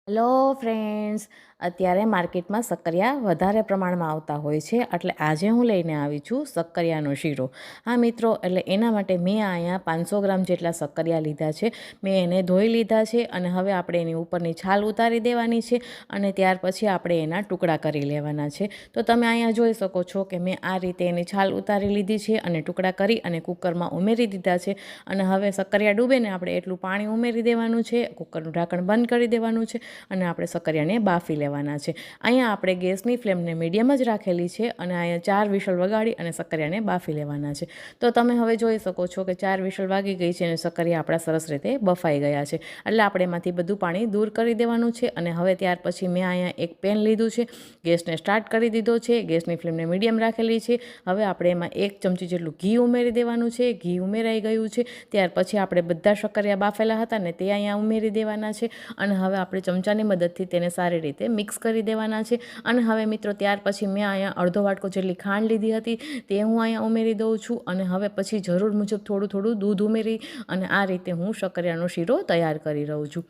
Hello friends, અત્યારે માર્કેટમાં શક્કરિયા વધારે પ્રમાણમાં આવતા હોય છે, એટલે આજે હું લઈને આવી છું શક્કરિયાનો શીરો. હા મિત્રો, એટલે એના માટે મેં અહીંયા 500 ગ્રામ જેટલા શક્કરિયા લીધા છે. મેં એને ધોઈ લીધા છે અને હવે આપણે એની ઉપરની છાલ ઉતારી દેવાની છે અને ત્યાર પછી આપણે એના ટુકડા કરી લેવાના છે. તો તમે અહીંયા જોઈ શકો છો કે મેં આ રીતે એની છાલ ઉતારી લીધી છે અને ટુકડા કરી અને કુકરમાં ઉમેરી દીધા છે. અને હવે શક્કરિયા ડૂબે ને આપણે એટલું પાણી ઉમેરી દેવાનું છે, કુકરનું ઢાંકણ બંધ કરી દેવાનું છે અને આપણે શક્કરિયાને બાફી લેવાના છે. અહીંયા આપણે ગેસની ફ્લેમને મીડિયમ જ રાખેલી છે અને અહીંયા 4 વિસલ વગાડી અને શક્કરિયાને બાફી લેવાના છે. તો તમે હવે જોઈ શકો છો કે 4 વિસલ વાગી ગઈ છે અને શક્કરિયા આપણા સરસ રીતે બફાઈ ગયા છે. એટલે આપણે એમાંથી બધું પાણી દૂર કરી દેવાનું છે. અને હવે ત્યાર પછી મેં અહીંયા એક પેન લીધું છે, ગેસને સ્ટાર્ટ કરી દીધો છે, ગેસની ફ્લેમને મીડિયમ રાખેલી છે. હવે આપણે એમાં 1 ચમચી જેટલું ઘી ઉમેરી દેવાનું છે. ઘી ઉમેરાઈ ગયું છે ત્યાર પછી આપણે બધા શક્કરિયા બાફેલા હતા ને તે અહીંયા ઉમેરી દેવાના છે અને હવે આપણે ચમચાની મદદથી તેને સારી રીતે મિક્સ કરી દેવાના છે. અને હવે મિત્રો ત્યાર પછી મેં અહીંયા અડધો વાટકો જેટલી ખાંડ લીધી હતી તે હું અહીંયા ઉમેરી દઉં છું અને હવે પછી જરૂર મુજબ થોડું દૂધ ઉમેરી અને આ રીતે હું શક્કરિયાનો શીરો તૈયાર કરી રહું છું.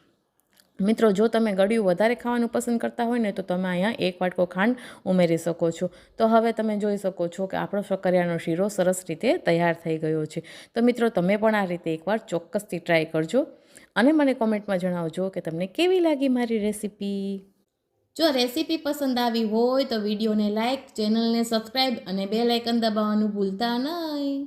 મિત્રો, જો તમે ગળ્યું વધારે ખાવાનું પસંદ કરતા હોય ને તો તમે અહીંયા 1 વાટકો ખાંડ ઉમેરી શકો છો. તો હવે તમે જોઈ શકો છો કે આપણો શક્કરિયાનો શીરો સરસ રીતે તૈયાર થઈ ગયો છે. તો મિત્રો, તમે પણ આ રીતે એકવાર ચોક્કસથી ટ્રાય કરજો અને મને કોમેન્ટમાં જણાવજો કે તમને કેવી લાગી મારી રેસીપી. જો રેસીપી પસંદ આવી હોય તો વિડીયોને લાઇક, ચેનલને સબસ્ક્રાઈબ અને બેલ આઇકન દબાવવાનું ભૂલતા નહીં.